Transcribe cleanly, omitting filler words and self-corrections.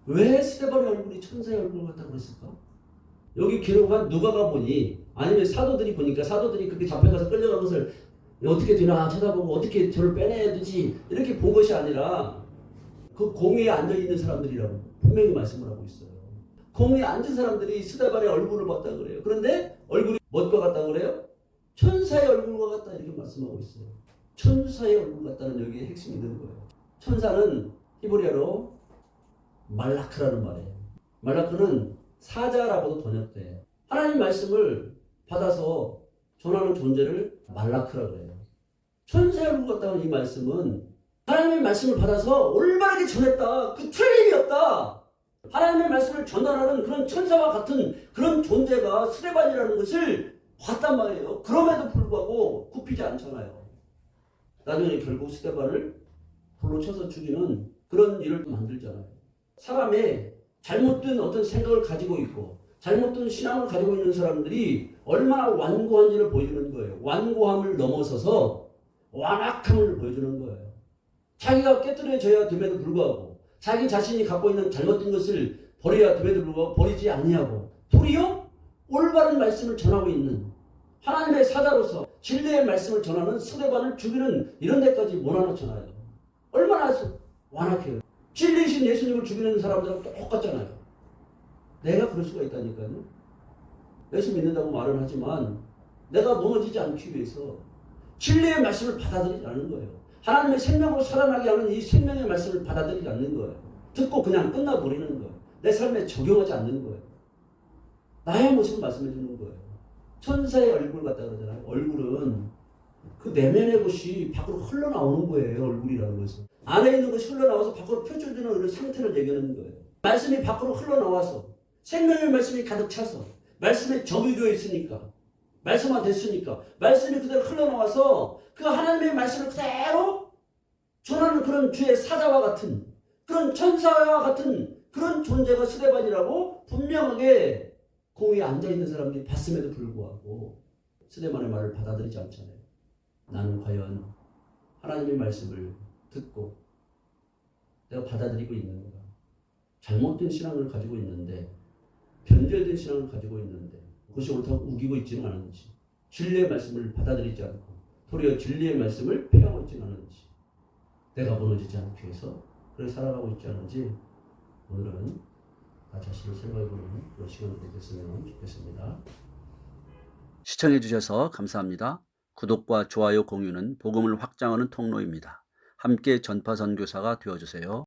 왜 스데반의 얼굴이 천사의 얼굴 같다고 그랬을까? 여기 기록한 누가가 보니 아니면 사도들이 보니까 사도들이 그렇게 잡혀가서 끌려간 것을 어떻게 되나 쳐다보고 어떻게 저를 빼내야 되지 이렇게 본 것이 아니라 그 공회에 앉아있는 사람들이라고 분명히 말씀을 하고 있어요. 공회에 앉은 사람들이 스데반의 얼굴을 봤다 그래요. 그런데 얼굴이 무엇과 같다 그래요? 천사의 얼굴과 같다 이렇게 말씀하고 있어요. 천사의 얼굴 같다는 여기에 핵심이 있는 거예요. 천사는 히브리어로 말라크라는 말이에요. 말라크는 사자라고도 번역돼요. 하나님 말씀을 받아서 전하는 존재를 말라크라고 해요. 천사의 얼굴 같다는 이 말씀은 하나님의 말씀을 받아서 올바르게 전했다. 그 틀림이 없다. 하나님의 말씀을 전달하는 그런 천사와 같은 그런 존재가 스데반이라는 것을 봤단 말이에요. 그럼에도 불구하고 굽히지 않잖아요. 나중에 결국 스데반을 불로 쳐서 죽이는 그런 일을 만들잖아요. 사람의 잘못된 어떤 생각을 가지고 있고 잘못된 신앙을 가지고 있는 사람들이 얼마나 완고한지를 보여주는 거예요. 완고함을 넘어서서 완악함을 보여주는 거예요. 자기가 깨뜨려져야 됨에도 불구하고 자기 자신이 갖고 있는 잘못된 것을 버려야 됨에도 불구하고 버리지 아니하고 도리어 올바른 말씀을 전하고 있는 하나님의 사자로서 진리의 말씀을 전하는 스데반을 죽이는 이런 데까지 몰아넣잖아요. 얼마나 완악해요. 진리이신 예수님을 죽이는 사람들하고 똑같잖아요. 내가 그럴 수가 있다니까요. 예수 믿는다고 말은 하지만 내가 무너지지 않기 위해서 진리의 말씀을 받아들이지 않는 거예요. 하나님의 생명으로 살아나게 하는 이 생명의 말씀을 받아들이지 않는 거예요. 듣고 그냥 끝나버리는 거예요. 내 삶에 적용하지 않는 거예요. 나의 모습을 말씀해 주는 거예요. 천사의 얼굴 같다 그러잖아요. 얼굴은 그 내면의 것이 밖으로 흘러나오는 거예요. 얼굴이라는 것은. 안에 있는 것이 흘러나와서 밖으로 펼쳐지는 그런 상태를 얘기하는 거예요. 말씀이 밖으로 흘러나와서 생명의 말씀이 가득 차서 말씀에 정의되어 있으니까 말씀화 됐으니까 말씀이 그대로 흘러나와서 그 하나님의 말씀을 그대로 전하는 그런 주의 사자와 같은 그런 천사와 같은 그런 존재가 스데반이라고 분명하게 공회에 앉아있는 사람들이 봤음에도 불구하고 스데반의 말을 받아들이지 않잖아요. 나는 과연 하나님의 말씀을 듣고 내가 받아들이고 있는가? 잘못된 신앙을 가지고 있는데 변절된 신앙을 가지고 있는데 그것이 옳다고 우기고 있지는 않은지 진리의 말씀을 받아들이지 않고 도리어 진리의 말씀을 폐하고 있지는 않은지 내가 무너지지 않기 위해서 그렇게 살아가고 있지 않은지 오늘은 나 자신을 생각해보는 그런 시간이 되겠으면 좋겠습니다. 시청해주셔서 감사합니다. 구독과 좋아요, 공유는 복음을 확장하는 통로입니다. 함께 전파 선교사가 되어주세요.